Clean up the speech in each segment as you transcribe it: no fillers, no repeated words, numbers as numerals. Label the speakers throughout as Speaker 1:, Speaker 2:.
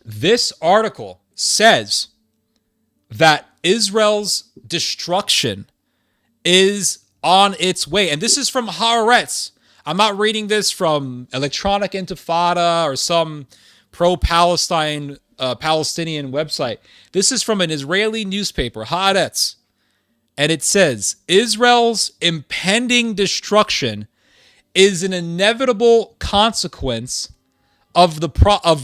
Speaker 1: This article says that Israel's destruction is on its way. And this is from Haaretz. I'm not reading this from Electronic Intifada or some pro-Palestine Palestinian website. This is from an Israeli newspaper, Haaretz. And it says, Israel's impending destruction is an inevitable consequence of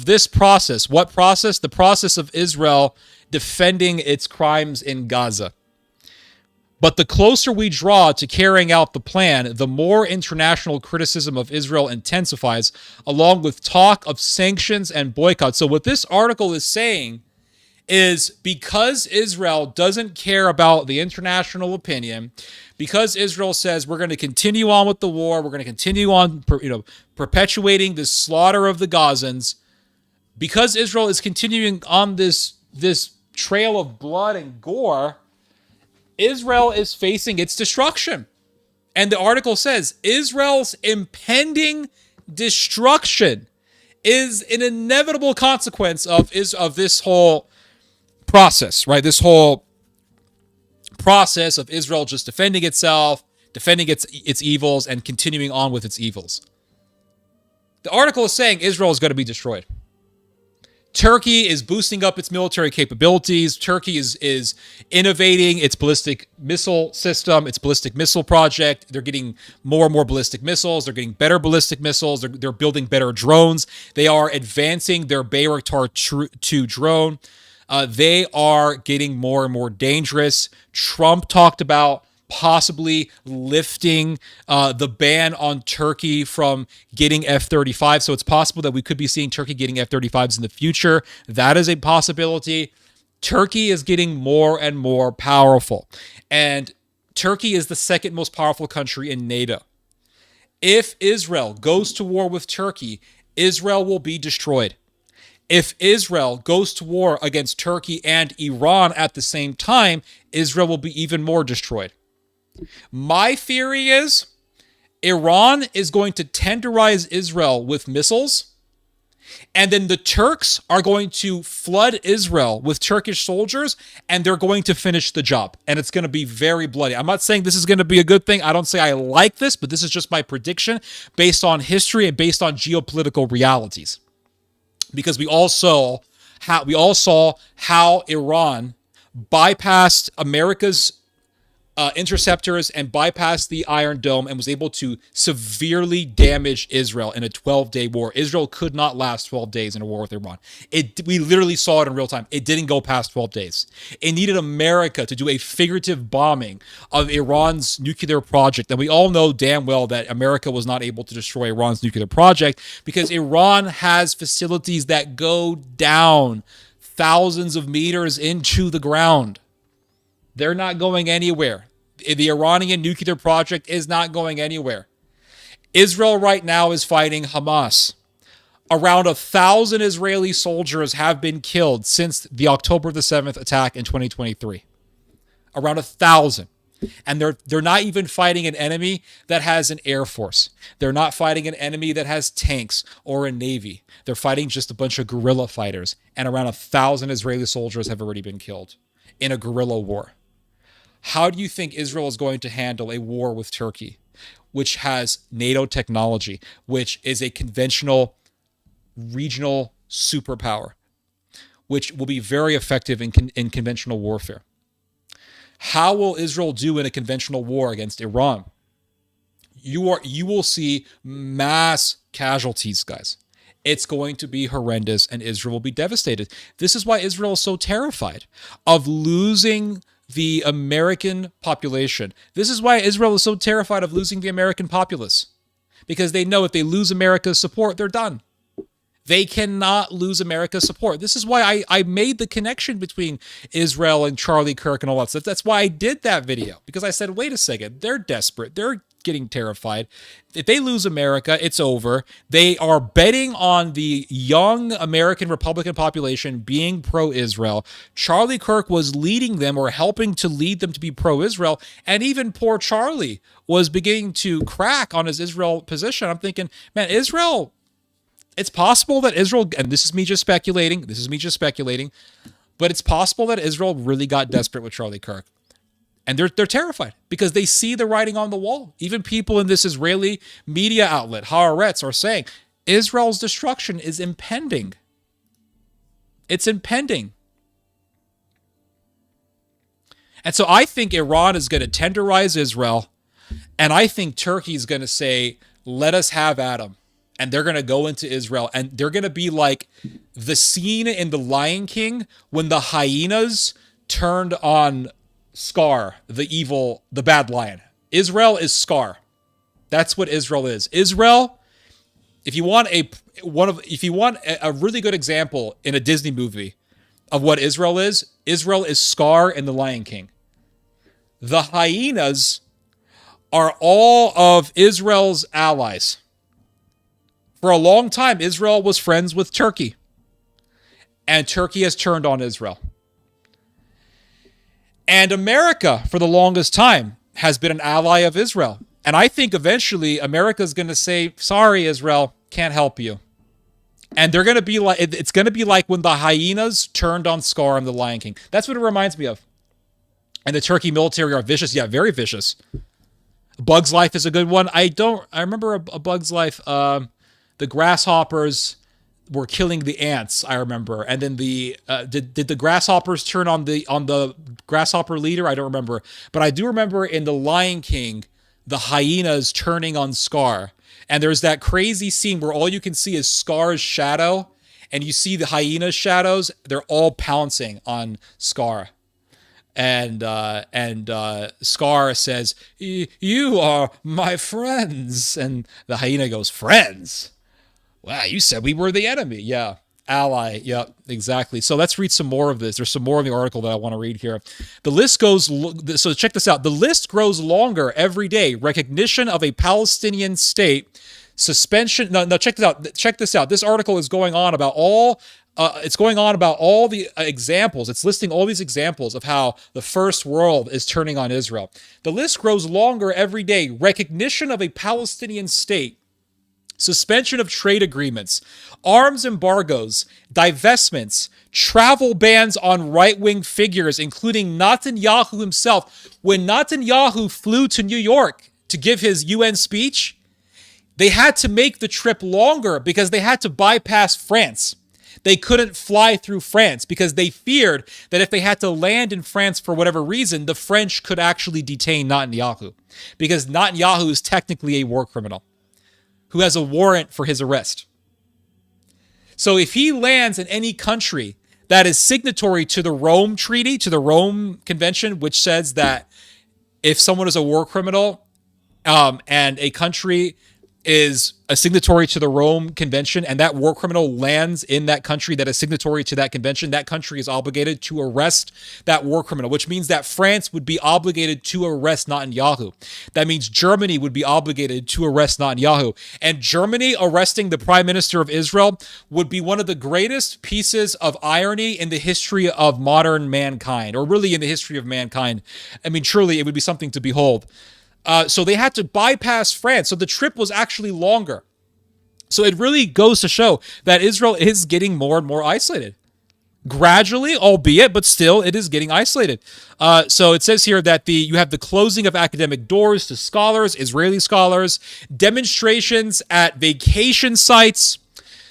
Speaker 1: this process. What process? The process of Israel defending its crimes in Gaza. But the closer we draw to carrying out the plan, the more international criticism of Israel intensifies, along with talk of sanctions and boycotts. So what this article is saying is, because Israel doesn't care about the international opinion, because Israel says we're going to continue on with the war, we're going to continue on, perpetuating the slaughter of the Gazans, because Israel is continuing on this trail of blood and gore, Israel is facing its destruction. And the article says Israel's impending destruction is an inevitable consequence of this whole process, right? This whole process of Israel just defending itself, defending its evils, and continuing on with its evils. The article is saying Israel is going to be destroyed. Turkey is boosting up its military capabilities. Turkey is innovating its ballistic missile system, its ballistic missile project. They're getting more and more ballistic missiles. They're getting better ballistic missiles. They're building better drones. They are advancing their Bayraktar 2 drone. They are getting more and more dangerous. Trump talked about possibly lifting the ban on Turkey from getting F-35. So it's possible that we could be seeing Turkey getting F-35s in the future. That is a possibility. Turkey is getting more and more powerful. And Turkey is the second most powerful country in NATO. If Israel goes to war with Turkey, Israel will be destroyed. If Israel goes to war against Turkey and Iran at the same time, Israel will be even more destroyed. My theory is Iran is going to tenderize Israel with missiles, and then the Turks are going to flood Israel with Turkish soldiers, and they're going to finish the job. And it's going to be very bloody. I'm not saying this is going to be a good thing. I don't say I like this, but this is just my prediction based on history and based on geopolitical realities. Because we all saw how Iran bypassed America's interceptors and bypassed the Iron Dome and was able to severely damage Israel in a 12-day war. Israel could not last 12 days in a war with Iran. We literally saw it in real time. It didn't go past 12 days. It needed America to do a figurative bombing of Iran's nuclear project. And we all know damn well that America was not able to destroy Iran's nuclear project because Iran has facilities that go down thousands of meters into the ground. They're not going anywhere. The Iranian nuclear project is not going anywhere. Israel right now is fighting Hamas. Around 1,000 Israeli soldiers have been killed since the October the 7th attack in 2023. Around 1,000. And they're not even fighting an enemy that has an air force. They're not fighting an enemy that has tanks or a navy. They're fighting just a bunch of guerrilla fighters. And around 1,000 Israeli soldiers have already been killed in a guerrilla war. How do you think Israel is going to handle a war with Turkey, which has NATO technology, which is a conventional regional superpower, which will be very effective in conventional warfare? How will Israel do in a conventional war against Iran? You will see mass casualties, guys. It's going to be horrendous, and Israel will be devastated. This is why Israel is so terrified of losing the American population. This is why Israel is so terrified of losing the American populace. Because they know if they lose America's support, they're done. They cannot lose America's support. This is why I made the connection between Israel and Charlie Kirk and all that stuff. That's why I did that video. Because I said, wait a second, they're desperate. They're getting terrified. If they lose America, it's over. They are betting on the young American Republican population being pro-Israel. Charlie Kirk was leading them or helping to lead them to be pro-Israel. And even poor Charlie was beginning to crack on his Israel position. I'm thinking, man, Israel It's possible that Israel, and this is me just speculating, but it's possible that Israel really got desperate with Charlie Kirk. And they're terrified because they see the writing on the wall. Even people in this Israeli media outlet, Haaretz, are saying Israel's destruction is impending. It's impending. And so I think Iran is going to tenderize Israel, and I think Turkey is going to say, let us have at them. And they're going to go into Israel, and they're going to be like the scene in The Lion King when the hyenas turned on Scar, the bad lion. Israel is Scar. That's what Israel is. Israel, if you want a really good example in a Disney movie of what Israel is Scar in The Lion King. The hyenas are all of Israel's allies. For a long time, Israel was friends with Turkey, and Turkey has turned on Israel. And America, for the longest time, has been an ally of Israel. And I think eventually America is going to say, sorry, Israel, can't help you. And they're going to be like, it's going to be like when the hyenas turned on Scar in The Lion King. That's what it reminds me of. And the Turkey military are vicious. Yeah, very vicious. Bug's Life is a good one. I remember a Bug's Life. The grasshoppers were killing the ants, I remember. And then did the grasshoppers turn on the grasshopper leader? I don't remember. But I do remember in The Lion King, the hyenas turning on Scar. And there's that crazy scene where all you can see is Scar's shadow, and you see the hyena's shadows. They're all pouncing on Scar. And Scar says, "You are my friends." And the hyena goes, "Friends? Wow, you said we were the enemy." Yeah, ally. Yep, exactly. So let's read some more of this. There's some more in the article that I want to read here. The list goes, so check this out. The list grows longer every day. Recognition of a Palestinian state, suspension. No, check this out. Check this out. This article is going on about all the examples. It's listing all these examples of how the first world is turning on Israel. The list grows longer every day. Recognition of a Palestinian state, suspension of trade agreements, arms embargoes, divestments, travel bans on right-wing figures, including Netanyahu himself. When Netanyahu flew to New York to give his UN speech, they had to make the trip longer because they had to bypass France. They couldn't fly through France because they feared that if they had to land in France for whatever reason, the French could actually detain Netanyahu, because Netanyahu is technically a war criminal who has a warrant for his arrest. So if he lands in any country that is signatory to the Rome Treaty, to the Rome Convention, which says that if someone is a war criminal and a country is a signatory to the Rome Convention, and that war criminal lands in that country that is signatory to that convention, that country is obligated to arrest that war criminal, which means that France would be obligated to arrest Netanyahu. That means Germany would be obligated to arrest Netanyahu. And Germany arresting the Prime Minister of Israel would be one of the greatest pieces of irony in the history of modern mankind, or really in the history of mankind. I mean, truly, it would be something to behold. So they had to bypass France. So the trip was actually longer. So it really goes to show that Israel is getting more and more isolated. Gradually, albeit, but still, it is getting isolated. So it says here that you have the closing of academic doors to scholars, Israeli scholars, demonstrations at vacation sites.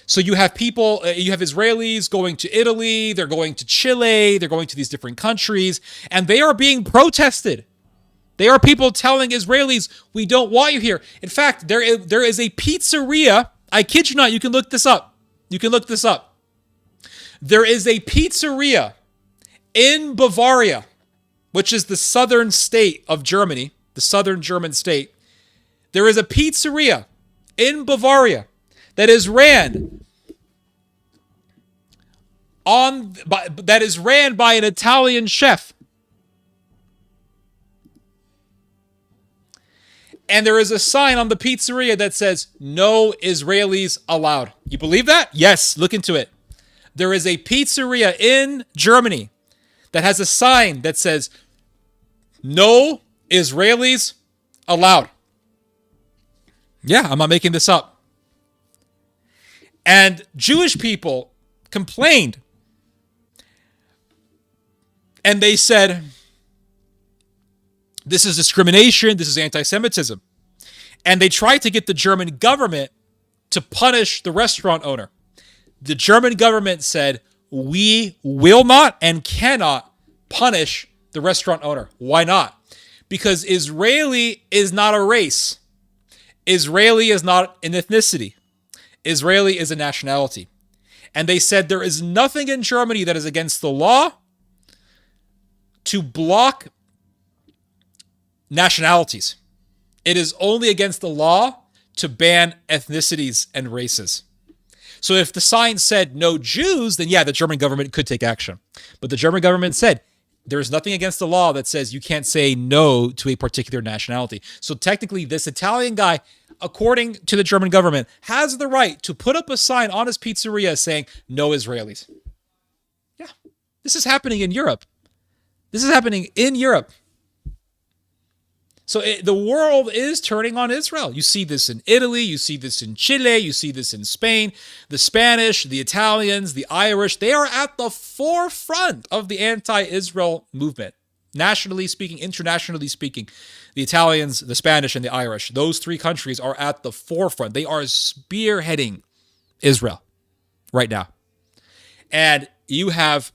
Speaker 1: So you have people, you have Israelis going to Italy, they're going to Chile, they're going to these different countries, and they are being protested. There are people telling Israelis, we don't want you here. In fact, there is a pizzeria. I kid you not. You can look this up. There is a pizzeria in Bavaria, which is the southern state of Germany, the southern German state. There is a pizzeria in Bavaria that is ran by an Italian chef. And there is a sign on the pizzeria that says, "No Israelis allowed." You believe that? Yes, look into it. There is a pizzeria in Germany that has a sign that says, "No Israelis allowed." Yeah, I'm not making this up. And Jewish people complained. And they said, this is discrimination, this is anti-Semitism. And they tried to get the German government to punish the restaurant owner. The German government said, we will not and cannot punish the restaurant owner. Why not? Because Israeli is not a race. Israeli is not an ethnicity. Israeli is a nationality. And they said there is nothing in Germany that is against the law to block nationalities. It is only against the law to ban ethnicities and races. So if the sign said no Jews, then yeah, the German government could take action. But the German government said there's nothing against the law that says you can't say no to a particular nationality. So technically, this Italian guy, according to the German government, has the right to put up a sign on his pizzeria saying no Israelis. Yeah, this is happening in Europe. This is happening in Europe. So the world is turning on Israel. You see this in Italy. You see this in Chile. You see this in Spain. The Spanish, the Italians, the Irish, they are at the forefront of the anti-Israel movement. Nationally speaking, internationally speaking, the Italians, the Spanish, and the Irish, those three countries are at the forefront. They are spearheading Israel right now. And you have,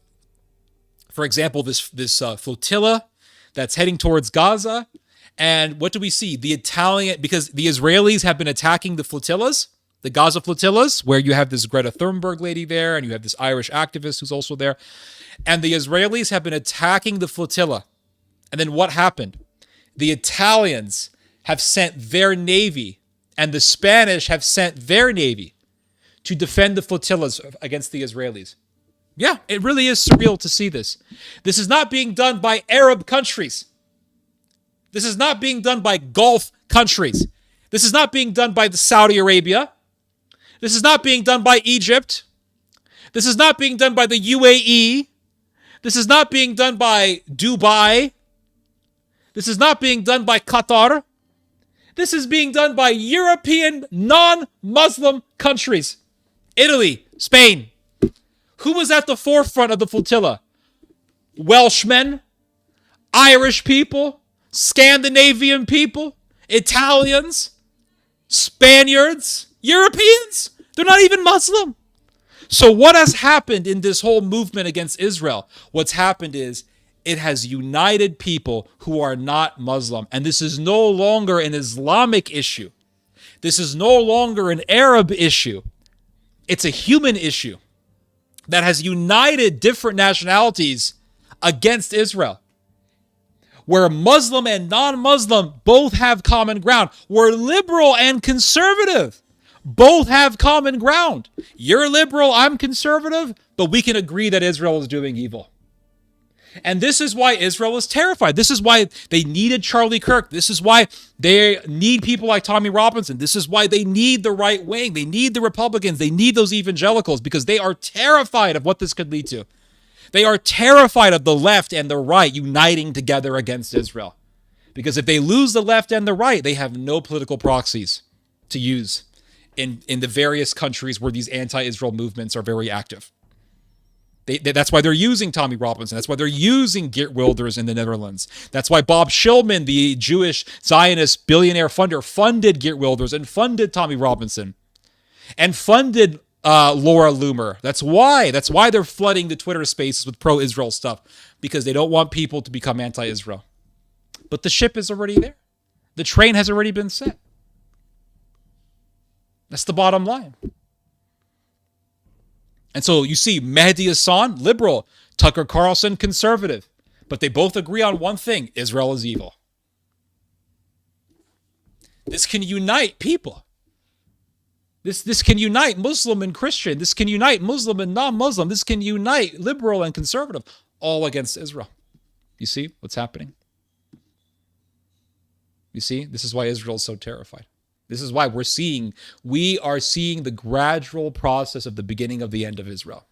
Speaker 1: for example, this flotilla that's heading towards Gaza. And what do we see? The Italian, because the Israelis have been attacking the flotillas, the Gaza flotillas, where you have this Greta Thunberg lady there, and you have this Irish activist who's also there. And the Israelis have been attacking the flotilla. And then what happened? The Italians have sent their navy, and the Spanish have sent their navy to defend the flotillas against the Israelis. Yeah, it really is surreal to see this. This is not being done by Arab countries. This is not being done by Gulf countries. This is not being done by Saudi Arabia. This is not being done by Egypt. This is not being done by the UAE. This is not being done by Dubai. This is not being done by Qatar. This is being done by European non-Muslim countries. Italy, Spain. Who was at the forefront of the flotilla? Welshmen, Irish people, Scandinavian people, Italians, Spaniards, Europeans. They're not even Muslim. So what has happened in this whole movement against Israel? What's happened is it has united people who are not Muslim. And this is no longer an Islamic issue. This is no longer an Arab issue. It's a human issue that has united different nationalities against Israel, where Muslim and non-Muslim both have common ground, where liberal and conservative both have common ground. You're liberal, I'm conservative, but we can agree that Israel is doing evil. And this is why Israel is terrified. This is why they needed Charlie Kirk. This is why they need people like Tommy Robinson. This is why they need the right wing. They need the Republicans. They need those evangelicals, because they are terrified of what this could lead to. They are terrified of the left and the right uniting together against Israel. Because if they lose the left and the right, they have no political proxies to use in the various countries where these anti-Israel movements are very active. That's why they're using Tommy Robinson. That's why they're using Geert Wilders in the Netherlands. That's why Bob Shillman, the Jewish Zionist billionaire funder, funded Geert Wilders and funded Tommy Robinson and funded Laura Loomer. That's why they're flooding the Twitter spaces with pro-Israel stuff, because they don't want people to become anti-Israel. But the ship is already there. The train has already been set. That's the bottom line. And so you see Mehdi Hassan, liberal, Tucker Carlson, conservative. But they both agree on one thing: Israel is evil. This can unite people. This can unite Muslim and Christian. This can unite Muslim and non-Muslim. This can unite liberal and conservative, all against Israel. You see what's happening? You see, this is why Israel is so terrified. This is why we are seeing the gradual process of the beginning of the end of Israel.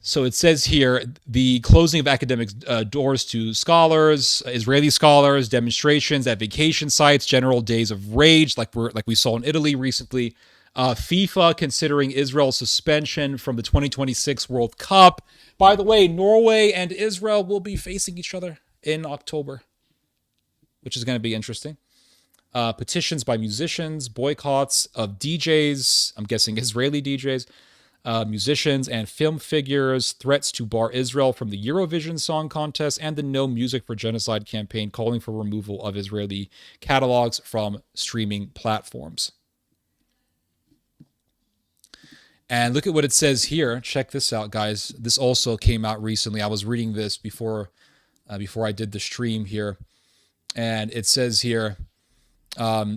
Speaker 1: So it says here, the closing of academic doors to scholars, Israeli scholars, demonstrations at vacation sites, general days of rage, like we saw in Italy recently. FIFA considering Israel's suspension from the 2026 World Cup. By the way, Norway and Israel will be facing each other in October, which is going to be interesting. Petitions by musicians, boycotts of DJs, I'm guessing Israeli DJs, musicians and film figures, threats to bar Israel from the Eurovision Song Contest, and the No Music for Genocide campaign calling for removal of Israeli catalogs from streaming platforms. And look at what it says here. Check this out, guys. This also came out recently. I was reading this before I did the stream here. And it says here,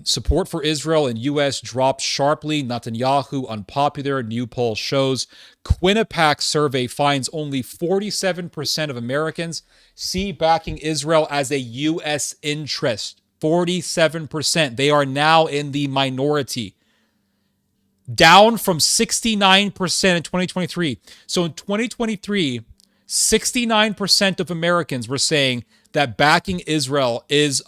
Speaker 1: support for Israel in U.S. drops sharply. Netanyahu unpopular. New poll shows. Quinnipiac survey finds only 47% of Americans see backing Israel as a U.S. interest. 47%. They are now in the minority. Down from 69% in 2023. So in 2023, 69% of Americans were saying that backing Israel is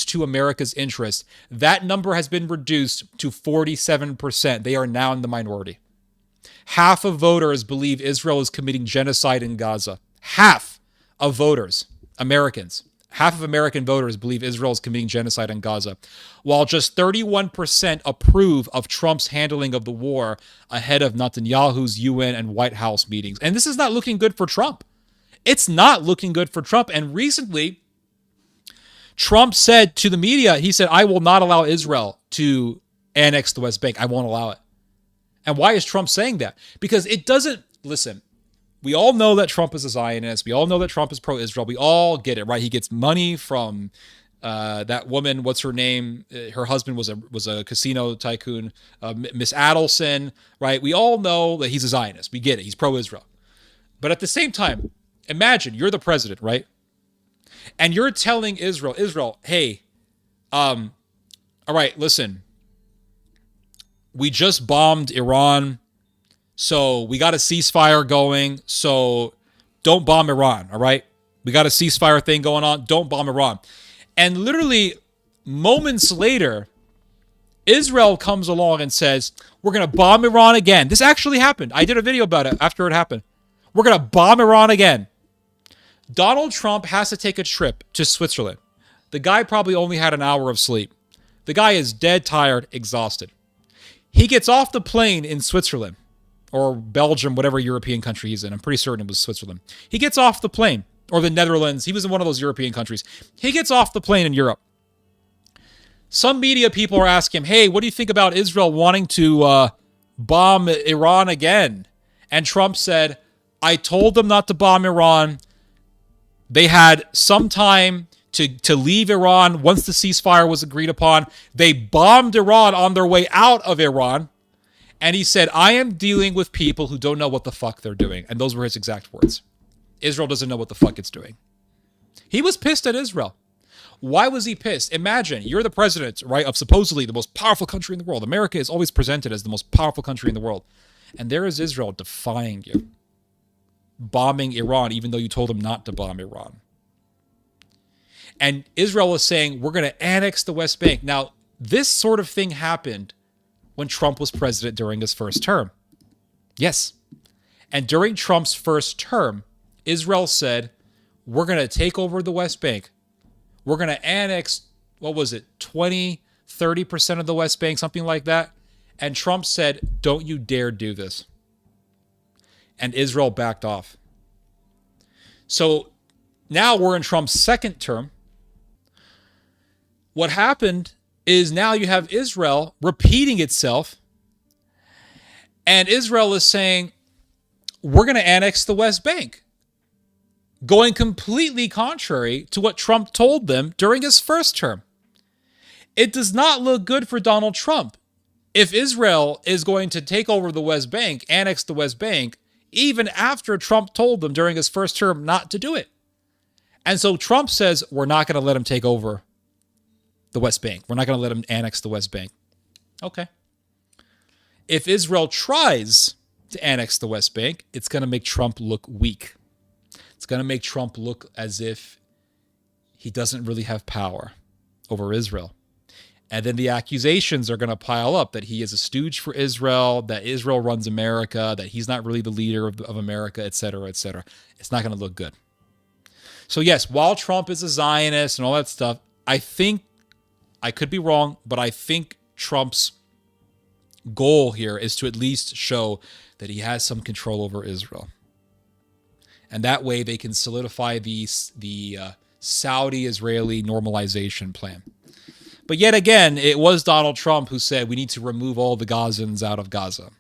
Speaker 1: to America's interest. That number has been reduced to 47%. They are now in the minority. Half of voters believe Israel is committing genocide in Gaza. Half of voters, Americans, half of American voters believe Israel is committing genocide in Gaza, while just 31% approve of Trump's handling of the war ahead of Netanyahu's UN and White House meetings. And this is not looking good for Trump. It's not looking good for Trump. And recently, Trump said to the media, he said, I will not allow Israel to annex the West Bank. I won't allow it. And why is Trump saying that? Because it doesn't, listen, we all know that Trump is a Zionist. We all know that Trump is pro-Israel. We all get it, right? He gets money from that woman. What's her name? Her husband was a casino tycoon, Miss Adelson, right? We all know that he's a Zionist. We get it. He's pro-Israel. But at the same time, imagine you're the president, right? And you're telling Israel, hey, all right, listen, we just bombed Iran. So we got a ceasefire going. So don't bomb Iran, all right? We got a ceasefire thing going on. Don't bomb Iran. And literally moments later, Israel comes along and says, we're going to bomb Iran again. This actually happened. I did a video about it after it happened. We're going to bomb Iran again. Donald Trump has to take a trip to Switzerland. The guy probably only had an hour of sleep. The guy is dead tired, exhausted. He gets off the plane in Switzerland. Or Belgium, whatever European country he's in. I'm pretty certain it was Switzerland. He gets off the plane. Or the Netherlands. He was in one of those European countries. He gets off the plane in Europe. Some media people are asking him, hey, what do you think about Israel wanting to bomb Iran again? And Trump said, I told them not to bomb Iran. They had some time to leave Iran once the ceasefire was agreed upon. They bombed Iran on their way out of Iran. And he said, I am dealing with people who don't know what the fuck they're doing. And those were his exact words. Israel doesn't know what the fuck it's doing. He was pissed at Israel. Why was he pissed? Imagine, you're the president, right, of supposedly the most powerful country in the world. America is always presented as the most powerful country in the world. And there is Israel defying you. Bombing Iran, even though you told them not to bomb Iran. And Israel is saying, we're going to annex the West Bank. Now, this sort of thing happened when Trump was president during his first term. Yes. And during Trump's first term, Israel said, we're going to take over the West Bank. We're going to annex, 20, 30% of the West Bank, something like that. And Trump said, don't you dare do this. And Israel backed off. So now we're in Trump's second term. What happened is now you have Israel repeating itself. And Israel is saying, we're going to annex the West Bank. Going completely contrary to what Trump told them during his first term. It does not look good for Donald Trump if Israel is going to take over the West Bank, annex the West Bank, even after Trump told them during his first term not to do it. And so Trump says, we're not going to let him take over the West Bank. We're not going to let him annex the West Bank. Okay. If Israel tries to annex the West Bank, it's going to make Trump look weak. It's going to make Trump look as if he doesn't really have power over Israel. And then the accusations are going to pile up that he is a stooge for Israel, that Israel runs America, that he's not really the leader of America, et cetera, et cetera. It's not going to look good. So yes, while Trump is a Zionist and all that stuff, I think, I could be wrong, but I think Trump's goal here is to at least show that he has some control over Israel. And that way they can solidify the Saudi-Israeli normalization plan. But yet again, it was Donald Trump who said we need to remove all the Gazans out of Gaza.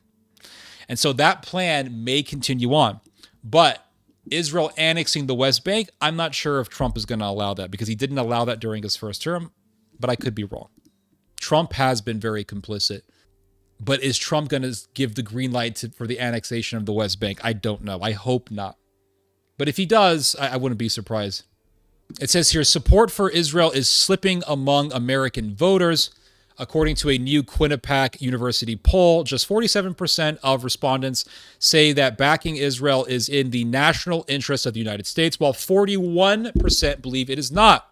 Speaker 1: And so that plan may continue on. But Israel annexing the West Bank, I'm not sure if Trump is going to allow that, because he didn't allow that during his first term, but I could be wrong. Trump has been very complicit. But is Trump going to give the green light for the annexation of the West Bank? I don't know. I hope not. But if he does, I wouldn't be surprised. It says here, support for Israel is slipping among American voters. According to a new Quinnipiac University poll, just 47% of respondents say that backing Israel is in the national interest of the United States, while 41% believe it is not.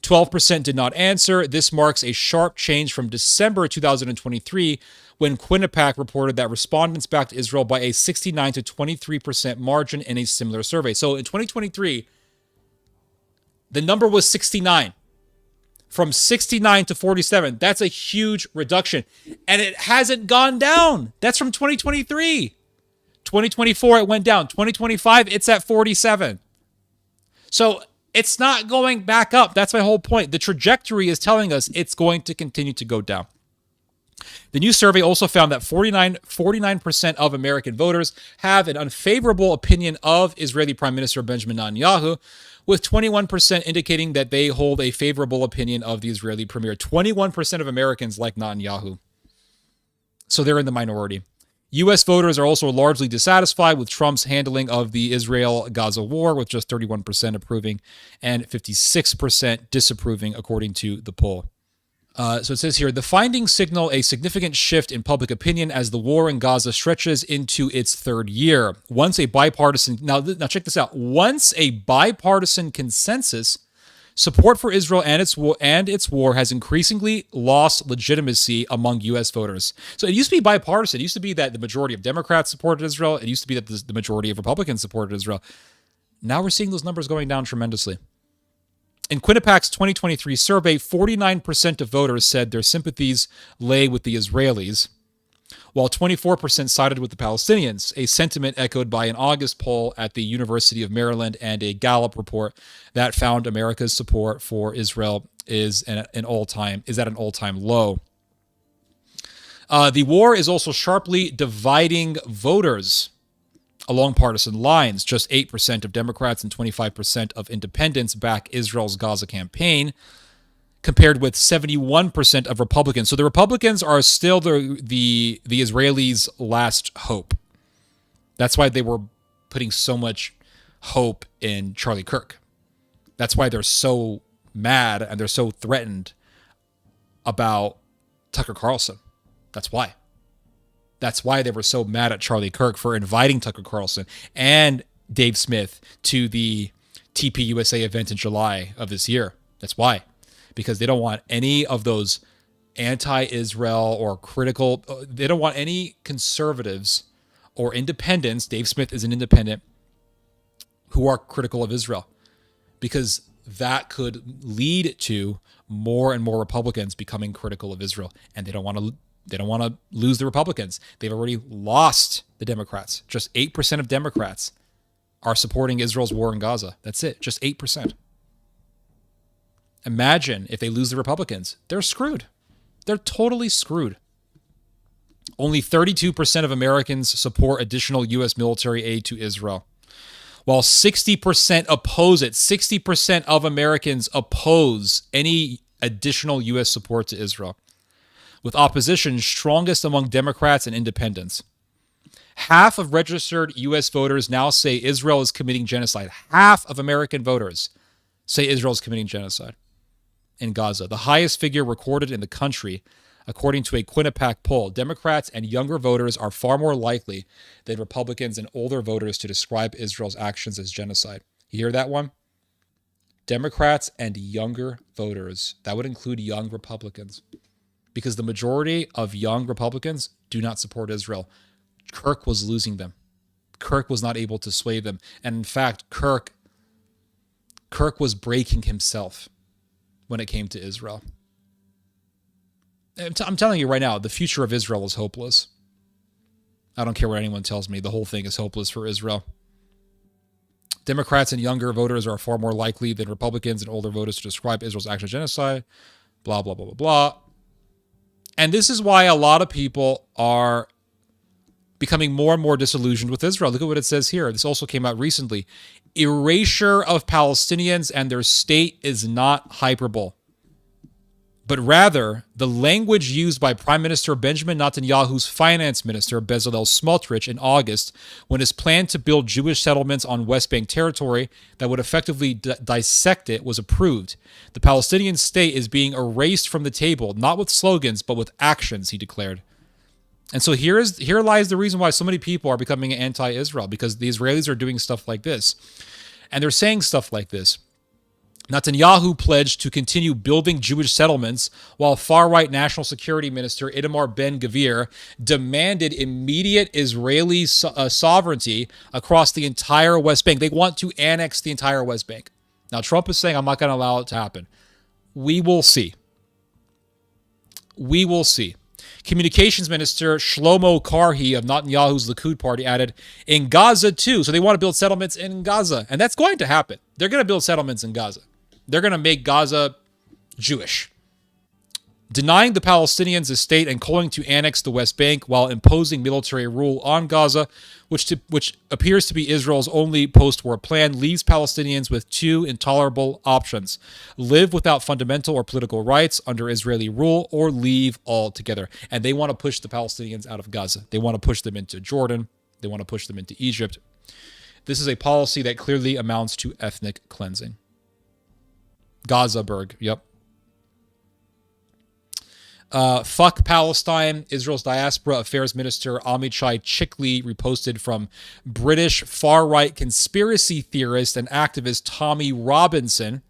Speaker 1: 12% did not answer. This marks a sharp change from December 2023, when Quinnipiac reported that respondents backed Israel by a 69 to 23% margin in a similar survey. So in 2023, the number was 69. From 69 to 47. That's a huge reduction. And it hasn't gone down. That's from 2023. 2024, it went down. 2025, it's at 47. So it's not going back up. That's my whole point. The trajectory is telling us it's going to continue to go down. The new survey also found that 49% of American voters have an unfavorable opinion of Israeli Prime Minister Benjamin Netanyahu, with 21% indicating that they hold a favorable opinion of the Israeli premier. 21% of Americans like Netanyahu. So they're in the minority. U.S. voters are also largely dissatisfied with Trump's handling of the Israel-Gaza war, with just 31% approving and 56% disapproving, according to the poll. So it says here, the findings signal a significant shift in public opinion as the war in Gaza stretches into its third year. Now check this out. Once a bipartisan consensus, support for Israel and its war has increasingly lost legitimacy among U.S. voters. So it used to be bipartisan. It used to be that the majority of Democrats supported Israel. It used to be that the majority of Republicans supported Israel. Now we're seeing those numbers going down tremendously. In Quinnipiac's 2023 survey, 49% of voters said their sympathies lay with the Israelis, while 24% sided with the Palestinians, a sentiment echoed by an August poll at the University of Maryland and a Gallup report that found America's support for Israel is at an all-time low. The war is also sharply dividing voters along partisan lines. Just 8% of Democrats and 25% of independents back Israel's Gaza campaign, compared with 71% of Republicans. So the Republicans are still the Israelis' last hope. That's why they were putting so much hope in Charlie Kirk. That's why they're so mad and they're so threatened about Tucker Carlson. That's why. That's why they were so mad at Charlie Kirk for inviting Tucker Carlson and Dave Smith to the TPUSA event in July of this year. That's why. Because they don't want any of those anti-Israel or critical, they don't want any conservatives or independents, Dave Smith is an independent, who are critical of Israel. Because that could lead to more and more Republicans becoming critical of Israel. And they don't want to lose the Republicans. They've already lost the Democrats. Just 8% of Democrats are supporting Israel's war in Gaza. That's it. Just 8%. Imagine if they lose the Republicans. They're screwed. They're totally screwed. Only 32% of Americans support additional U.S. military aid to Israel, while 60% oppose it. 60% of Americans oppose any additional U.S. support to Israel, with opposition strongest among Democrats and independents. Half of registered U.S. voters now say Israel is committing genocide. Half of American voters say Israel is committing genocide in Gaza, the highest figure recorded in the country According to a Quinnipiac poll, Democrats and younger voters are far more likely than Republicans and older voters to describe Israel's actions as genocide. You hear that one? Democrats and younger voters. That would include young Republicans. Because the majority of young Republicans do not support Israel. Kirk was losing them. Kirk was not able to sway them. And in fact, Kirk was breaking himself when it came to Israel. I'm telling you right now, the future of Israel is hopeless. I don't care what anyone tells me. The whole thing is hopeless for Israel. Democrats and younger voters are far more likely than Republicans and older voters to describe Israel's action as genocide. Blah, blah, blah, blah, blah. And this is why a lot of people are becoming more and more disillusioned with Israel. Look at what it says here. This also came out recently. Erasure of Palestinians and their state is not hyperbole, but rather the language used by Prime Minister Benjamin Netanyahu's finance minister, Bezalel Smotrich, in August, when his plan to build Jewish settlements on West Bank territory that would effectively dissect it was approved. The Palestinian state is being erased from the table, not with slogans, but with actions, he declared. And so here lies the reason why so many people are becoming anti-Israel, because the Israelis are doing stuff like this. And they're saying stuff like this. Netanyahu pledged to continue building Jewish settlements, while far-right National Security Minister Itamar Ben-Gvir demanded immediate Israeli sovereignty across the entire West Bank. They want to annex the entire West Bank. Now, Trump is saying, I'm not going to allow it to happen. We will see. We will see. Communications Minister Shlomo Karhi of Netanyahu's Likud party added, in Gaza too. So they want to build settlements in Gaza. And that's going to happen. They're going to build settlements in Gaza. They're going to make Gaza Jewish. Denying the Palestinians a state and calling to annex the West Bank while imposing military rule on Gaza, which appears to be Israel's only post-war plan, leaves Palestinians with two intolerable options: live without fundamental or political rights under Israeli rule, or leave altogether. And they want to push the Palestinians out of Gaza. They want to push them into Jordan. They want to push them into Egypt. This is a policy that clearly amounts to ethnic cleansing. Gazaburg, yep. Fuck Palestine. Israel's Diaspora Affairs Minister Amichai Chikli reposted from British far-right conspiracy theorist and activist Tommy Robinson.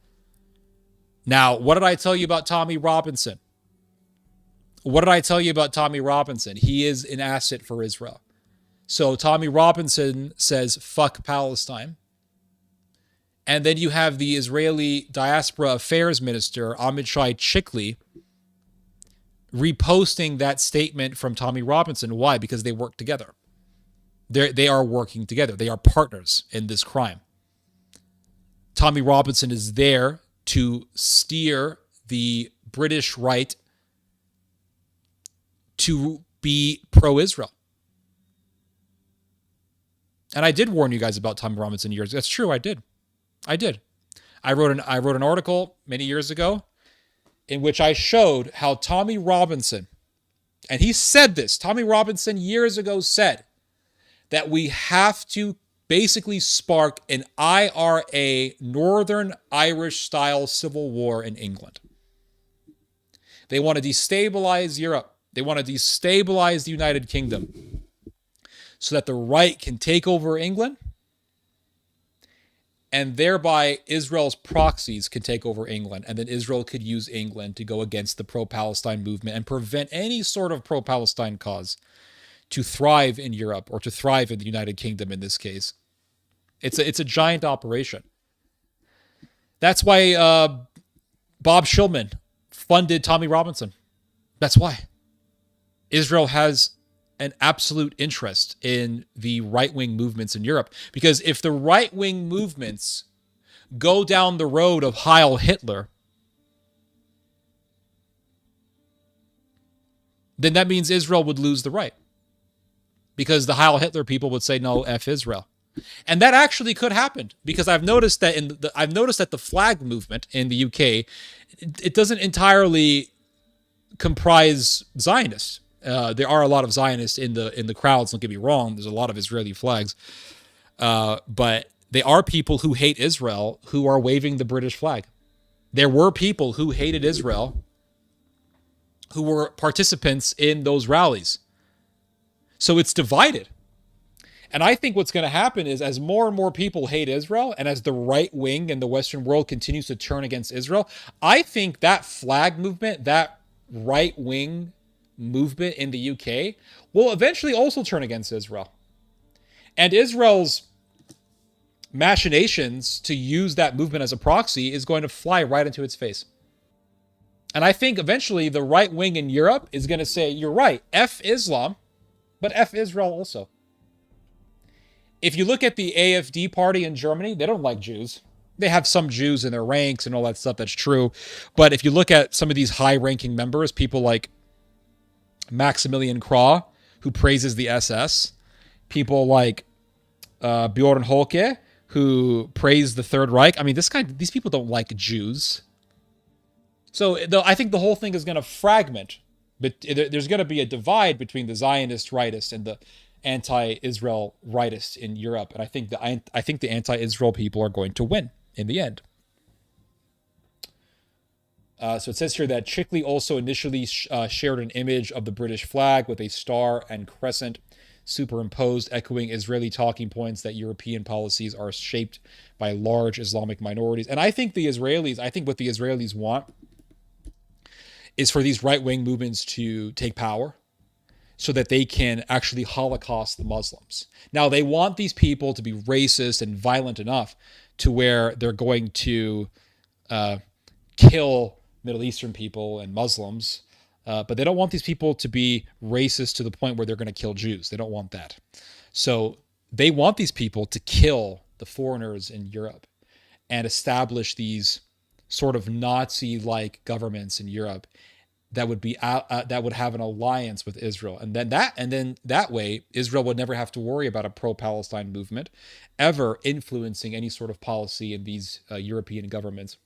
Speaker 1: Now, what did I tell you about Tommy Robinson? What did I tell you about Tommy Robinson? He is an asset for Israel. So Tommy Robinson says, fuck Palestine. And then you have the Israeli Diaspora Affairs Minister, Amichai Chikli, reposting that statement from Tommy Robinson. Why? Because they work together. They are working together. They are partners in this crime. Tommy Robinson is there to steer the British right to be pro-Israel. And I did warn you guys about Tommy Robinson years ago. That's true, I did. I wrote an article many years ago in which I showed how Tommy Robinson, and he said this, Tommy Robinson years ago said that we have to basically spark an IRA, Northern Irish-style civil war in England. They want to destabilize Europe. They want to destabilize the United Kingdom so that the right can take over England, and thereby Israel's proxies could take over England, and then Israel could use England to go against the pro-Palestine movement and prevent any sort of pro-Palestine cause to thrive in Europe, or to thrive in the United Kingdom in this case. It's a giant operation. That's why Bob Shulman funded Tommy Robinson. That's why. Israel has an absolute interest in the right-wing movements in Europe. Because if the right-wing movements go down the road of Heil Hitler, then that means Israel would lose the right. Because the Heil Hitler people would say, no, F Israel. And that actually could happen, because I've noticed that the flag movement in the UK, it doesn't entirely comprise Zionists. There are a lot of Zionists in the crowds, don't get me wrong. There's a lot of Israeli flags. But they are people who hate Israel who are waving the British flag. There were people who hated Israel who were participants in those rallies. So it's divided. And I think what's going to happen is as more and more people hate Israel and as the right wing in the Western world continues to turn against Israel, I think that flag movement, that right wing movement in the UK will eventually also turn against Israel. And Israel's machinations to use that movement as a proxy is going to fly right into its face. And I think eventually the right wing in Europe is going to say, you're right, F Islam, but F Israel also. If you look at the AfD party in Germany, they don't like Jews. They have some Jews in their ranks and all that stuff. That's true. But if you look at some of these high-ranking members, people like Maximilian Krah, who praises the SS, people like Bjorn Holke, who praised the Third Reich. I mean, these people don't like Jews. So I think the whole thing is going to fragment. But there's going to be a divide between the Zionist rightists and the anti-Israel rightists in Europe, and I think the anti-Israel people are going to win in the end. So it says here that Chickley also initially shared an image of the British flag with a star and crescent superimposed, echoing Israeli talking points that European policies are shaped by large Islamic minorities. And I think what the Israelis want is for these right-wing movements to take power, so that they can actually Holocaust the Muslims. Now, they want these people to be racist and violent enough to where they're going to kill Middle Eastern people and Muslims, but they don't want these people to be racist to the point where they're going to kill Jews. They don't want that. So they want these people to kill the foreigners in Europe and establish these sort of Nazi-like governments in Europe that would have an alliance with Israel, and then that way Israel would never have to worry about a pro-Palestine movement ever influencing any sort of policy in these European governments.